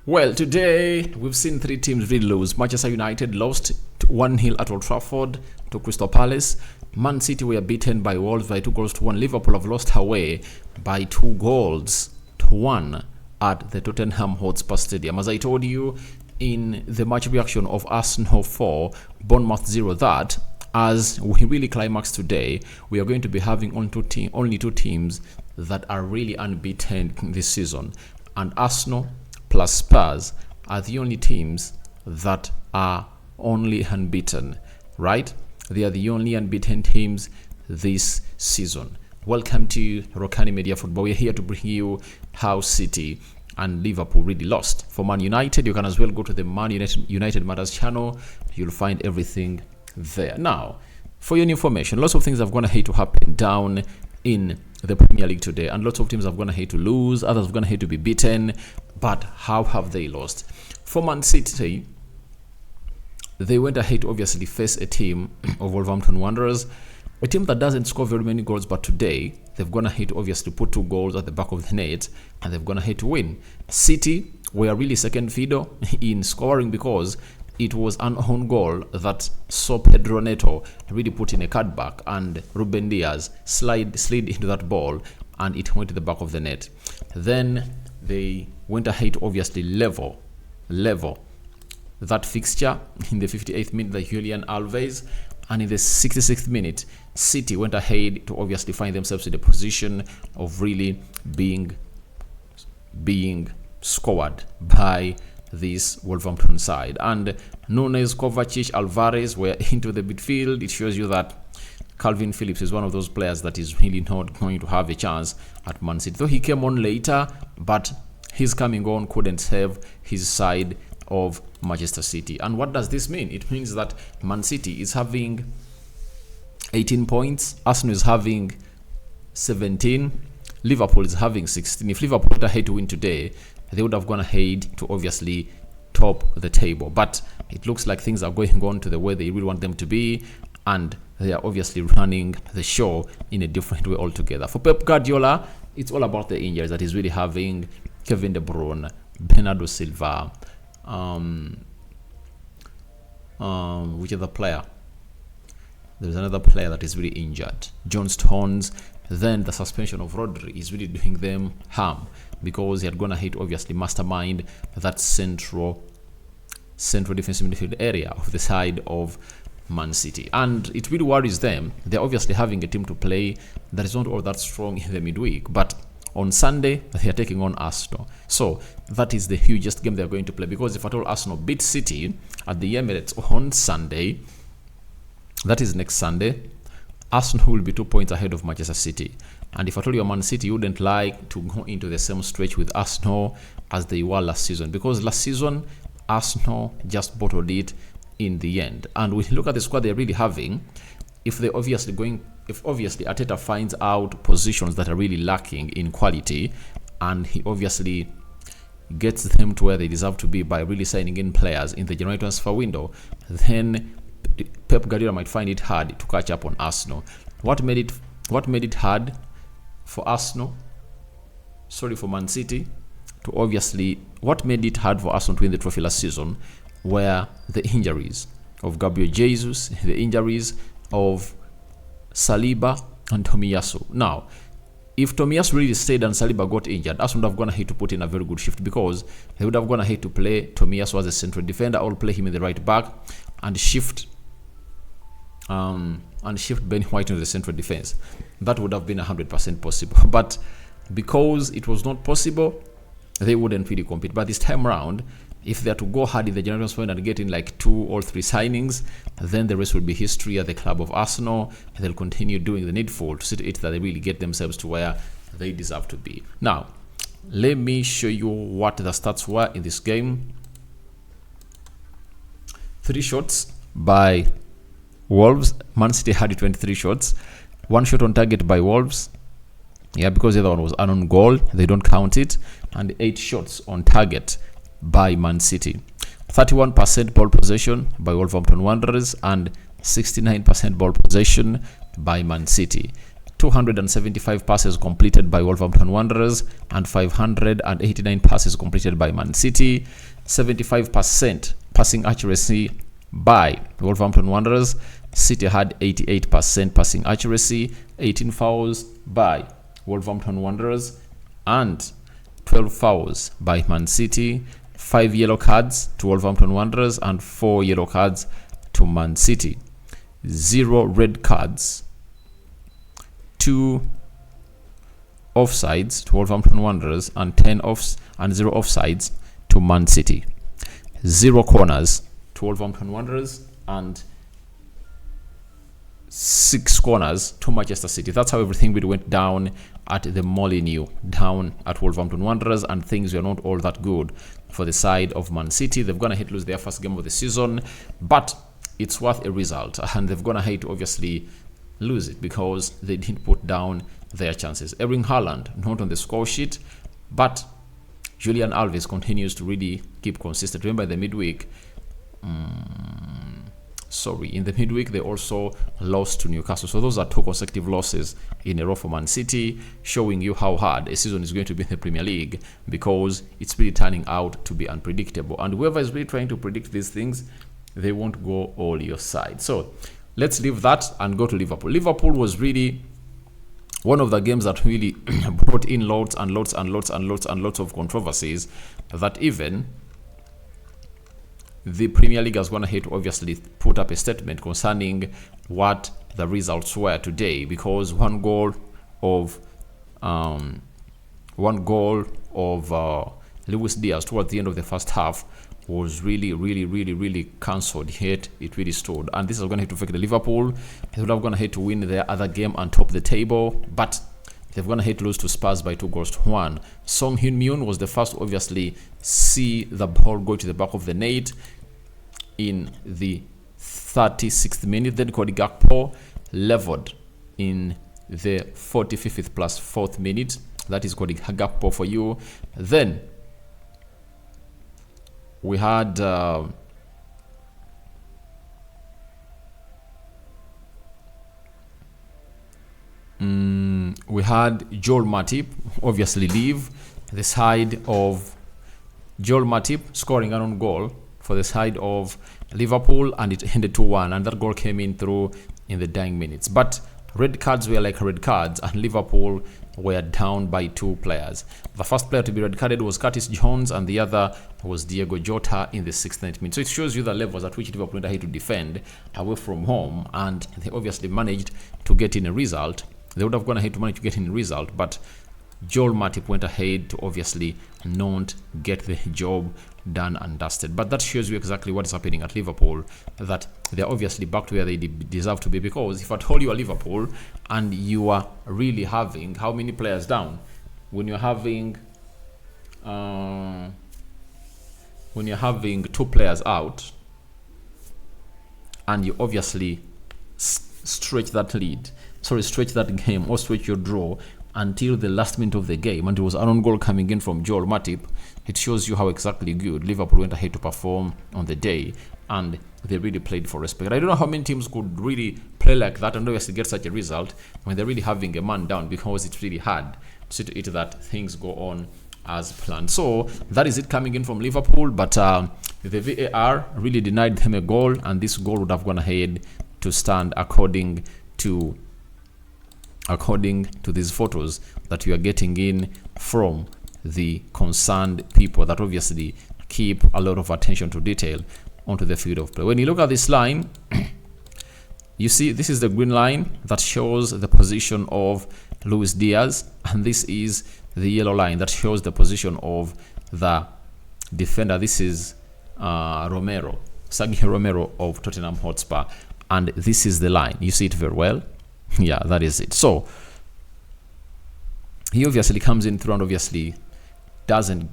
Well, today we've seen three teams really lose. Manchester United lost 1-0 at Old Trafford to Crystal Palace. Man City were beaten by Wolves by 2-1. Liverpool have lost away by 2-1 at the Tottenham Hotspur Stadium. As I told you in the match reaction of Arsenal 4, Bournemouth 0, that as we really climax today, we are going to be having only two teams that are really unbeaten this season. And Arsenal plus Spurs are the only teams that are only unbeaten, right? They are the only unbeaten teams this season. Welcome to Rokani Media Football. We're here to bring you how City and Liverpool really lost. For Man United, you can as well go to the Man United Matters channel. You'll find everything there. Now, for your information, lots of things have gone ahead to happen down in the Premier League today, and lots of teams have gone ahead to lose, others have gone ahead to be beaten. But how have they lost? For Man City, they went ahead to obviously face a team of Wolverhampton Wanderers, a team that doesn't score very many goals, but today they've gone ahead to obviously put 2 goals at the back of the net, and they've gone ahead to win. City were really second fiddle in scoring because it was an own goal that saw Pedro Neto really put in a cutback, and Ruben Diaz slid into that ball, and it went to the back of the net. Then they went ahead to obviously level that fixture in the 58th minute by Julian Alves, and in the 66th minute, City went ahead to obviously find themselves in a position of really being scored by this Wolverhampton side. And Nunes, Kovacic, Alvarez were into the midfield. It shows you that Calvin Phillips is one of those players that is really not going to have a chance at Man City. Though he came on later, but his coming on couldn't save his side of Manchester City. And what does this mean? It means that Man City is having 18 points, Arsenal is having 17, Liverpool is having 16. If Liverpool went ahead to win today, they would have gone ahead to obviously top the table. But it looks like things are going on to the way they really want them to be, and they are obviously running the show in a different way altogether. For Pep Guardiola, it's all about the injuries that he's really having. Kevin De Bruyne, Bernardo Silva, which other player? There's another player that is really injured, John Stones. Then the suspension of Rodri is really doing them harm, because he had gone ahead to obviously mastermind that central defensive midfield area of the side of Man City, and it really worries them. They're obviously having a team to play that is not all that strong in the midweek, but on Sunday they are taking on Arsenal. So that is the hugest game they're going to play, because if at all Arsenal beat City at the Emirates on Sunday, that is next Sunday, Arsenal will be 2 points ahead of Manchester City. And if I told you Man City, you wouldn't like to go into the same stretch with Arsenal as they were last season, because last season Arsenal just bottled it in the end. And when you look at the squad they're really having, if obviously Arteta finds out positions that are really lacking in quality, and he obviously gets them to where they deserve to be by really signing in players in the January transfer window, then Pep Guardiola might find it hard to catch up on Arsenal. What made it hard for Man City to obviously, what made it hard for Arsenal to win the trophy last season were the injuries of Gabriel Jesus, the injuries of Saliba and Tomiyasu. Now, if Tomiyasu really stayed and Saliba got injured, Arsenal would have gone ahead to put in a very good shift, because they would have gone ahead to play Tomiyasu as a central defender, or play him in the right back, and shift Ben White into the central defense. That would have been 100% possible. But because it was not possible, they wouldn't really compete. But this time around, if they are to go hard in the January transfer and get in like 2 or 3 signings, then the rest will be history at the club of Arsenal. They'll continue doing the needful to see to it that they really get themselves to where they deserve to be. Now, let me show you what the stats were in this game. 3 shots by Wolves. Man City had 23 shots. 1 shot on target by Wolves. Yeah, because the other one was an own goal, they don't count it. And 8 shots on target by Man City. 31% ball possession by Wolverhampton Wanderers, and 69% ball possession by Man City. 275 passes completed by Wolverhampton Wanderers and 589 passes completed by Man City. 75% passing accuracy by Wolverhampton Wanderers. City had 88% passing accuracy. 18 fouls by Wolverhampton Wanderers and 12 fouls by Man City. 5 yellow cards to Wolverhampton Wanderers and 4 yellow cards to Man City. 0 red cards, 2 offsides to Wolverhampton Wanderers and 0 offsides to Man City. 0 corners to Wolverhampton Wanderers and 6 corners to Manchester City. That's how everything really went down at the Molineux, down at Wolverhampton Wanderers, and things were not all that good for the side of Man City. They've gone ahead to lose their first game of the season, but it's worth a result, and they've gone ahead to obviously lose it because they didn't put down their chances. Erling Haaland not on the score sheet, but Julian Alves continues to really keep consistent. Remember, in the midweek, they also lost to Newcastle. So those are 2 consecutive losses in a row for Man City, showing you how hard a season is going to be in the Premier League, because it's really turning out to be unpredictable. And whoever is really trying to predict these things, they won't go all your side. So let's leave that and go to Liverpool. Liverpool was really one of the games that really brought in lots of controversies, that even the Premier League has gone ahead to obviously put up a statement concerning what the results were today, because one goal of Luis Diaz towards the end of the first half was really cancelled, yet it really stood. And this is going to affect the Liverpool. They would have gone ahead to win their other game and top the table, but they've gone ahead to lose to Spurs by 2-1. Son Heung-min was the first to obviously see the ball go to the back of the net in the 36th minute. Then Cody Gakpo leveled in the 45th plus 4th minute. That is Cody Gakpo for you. Then we had Joel Matip obviously leave the side of Joel Matip, scoring an own goal for the side of Liverpool, and it ended 2-1, and that goal came in through in the dying minutes. But red cards were like red cards, and Liverpool were down by 2 players. The first player to be red carded was Curtis Jones, and the other was Diego Jota in the 69th minute. So it shows you the levels at which Liverpool went ahead to defend away from home, and they obviously managed to get in a result. They would have gone ahead to manage to get in a result, but Joel Matip went ahead to obviously not get the job done and dusted. But that shows you exactly what is happening at Liverpool, that they're obviously back to where they deserve to be. Because if at all you are Liverpool and you are really having how many players down, when you're having 2 players out, and you obviously stretch that game or stretch your draw until the last minute of the game, and it was an own goal coming in from Joel Matip, it shows you how exactly good Liverpool went ahead to perform on the day, and they really played for respect. I don't know how many teams could really play like that and obviously get such a result when they're really having a man down, because it's really hard to see to it that things go on as planned. So that is it coming in from Liverpool, but the VAR really denied them a goal, and this goal would have gone ahead to stand according to these photos that you are getting in from the concerned people that obviously keep a lot of attention to detail onto the field of play. When you look at this line, you see this is the green line that shows the position of Luis Diaz, and this is the yellow line that shows the position of the defender. This is Sergio Romero of Tottenham Hotspur, and this is the line. You see it very well. Yeah, that is it. So he obviously comes in through and obviously doesn't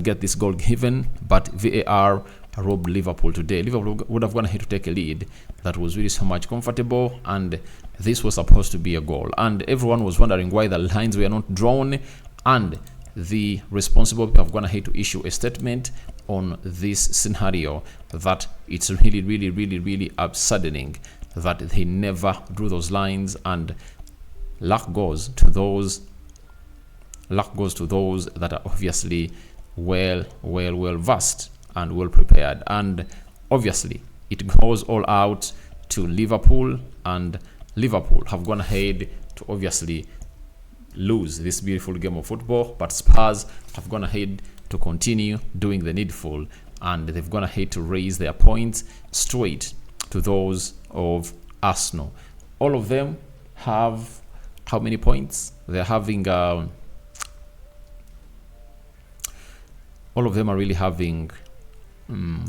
get this goal given, but VAR robbed Liverpool today. Liverpool would have gone ahead to take a lead that was really so much comfortable, and this was supposed to be a goal, and everyone was wondering why the lines were not drawn, and the responsible people have gone ahead to issue a statement on this scenario that it's really upsetting that they never drew those lines, and luck goes to those that are obviously well versed and well prepared. And obviously it goes all out to Liverpool, and Liverpool have gone ahead to obviously lose this beautiful game of football, but Spurs have gone ahead to continue doing the needful, and they've gone ahead to raise their points straight to those of Arsenal. All of them have how many points? They're having all of them are really having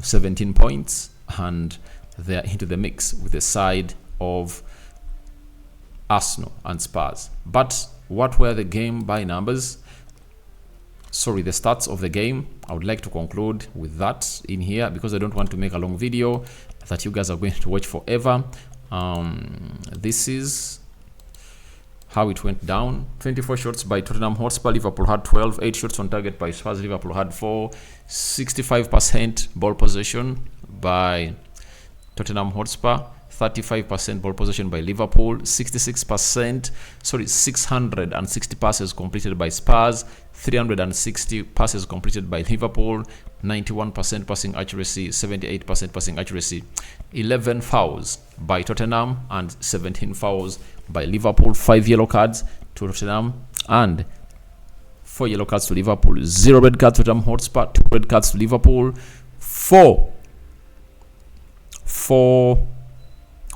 17 points, and they're into the mix with the side of Arsenal and Spurs. But what were the game by numbers? Sorry, the stats of the game. I would like to conclude with that in here because I don't want to make a long video that you guys are going to watch forever. This is how it went down. 24 shots by Tottenham Hotspur, Liverpool had 12. 8 shots on target by Spurs, Liverpool had 4. 65% ball possession by Tottenham Hotspur, 35% ball possession by Liverpool, 660 passes completed by Spurs, 360 passes completed by Liverpool, 91% passing accuracy, 78% passing accuracy, 11 fouls by Tottenham and 17 fouls by Liverpool, 5 yellow cards to Tottenham and 4 yellow cards to Liverpool, 0 red cards to Tottenham Hotspur, 2 red cards to Liverpool, 4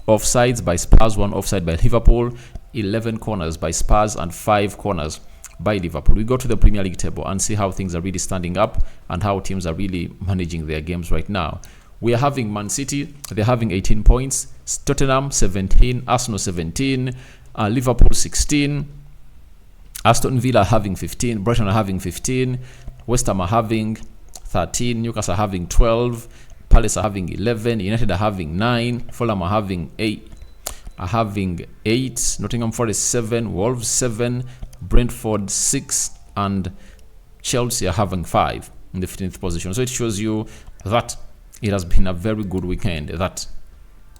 offsides by Spurs, 1 offside by Liverpool, 11 corners by Spurs and 5 corners by Liverpool. We go to the Premier League table and see how things are really standing up and how teams are really managing their games right now. We are having Man City, they're having 18 points, Tottenham 17, Arsenal 17, Liverpool 16, Aston Villa having 15, Brighton are having 15, West Ham are having 13, Newcastle are having 12, Palace are having 11, United are having 9, Fulham are having 8, Nottingham Forest 7, Wolves 7, Brentford 6, and Chelsea are having 5 in the 15th position. So it shows you that it has been a very good weekend, that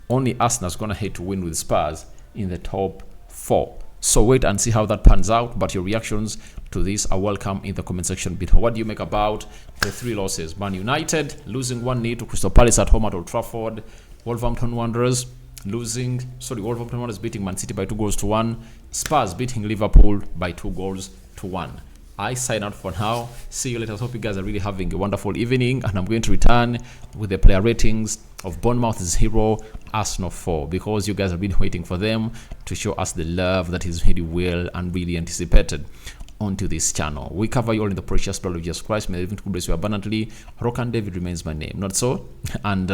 only Arsenal is going to head to win with Spurs in the top 4. So wait and see how that pans out, but your reactions to this are welcome in the comment section below. What do you make about the 3 losses? Man United losing 1-0 to Crystal Palace at home at Old Trafford. Wolverhampton Wanderers beating Man City by 2-1. Spurs beating Liverpool by 2-1. I sign out for now. See you later. I hope you guys are really having a wonderful evening, and I'm going to return with the player ratings of Bournemouth 0, Arsenal 4, because you guys have been waiting for them to show us the love that is really well and really anticipated onto this channel. We cover you all in the precious blood of Jesus Christ. May the living God bless you abundantly. Rokani David remains my name, not so. And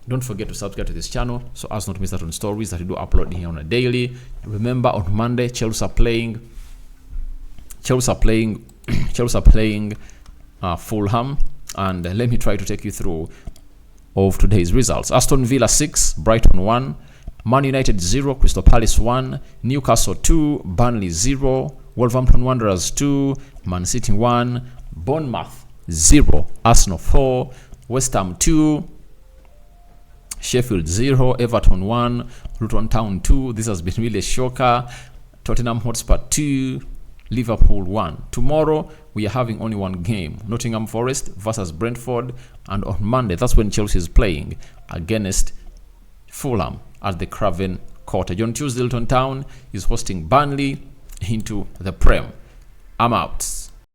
don't forget to subscribe to this channel so as not to miss out on stories that we do upload here on a daily. Remember, on Monday, Chelsea are playing Fulham, and let me try to take you through of today's results. Aston Villa 6, Brighton 1, Man United 0, Crystal Palace 1, Newcastle 2, Burnley 0, Wolverhampton Wanderers 2, Man City 1, Bournemouth 0, Arsenal 4, West Ham 2, Sheffield 0, Everton 1, Luton Town 2. This has been really a shocker. Tottenham Hotspur 2, Liverpool 1. Tomorrow we are having only one game, Nottingham Forest versus Brentford, and on Monday that's when Chelsea is playing against Fulham at the Craven Cottage. On Tuesday, Luton Town is hosting Burnley into the Prem. I'm out.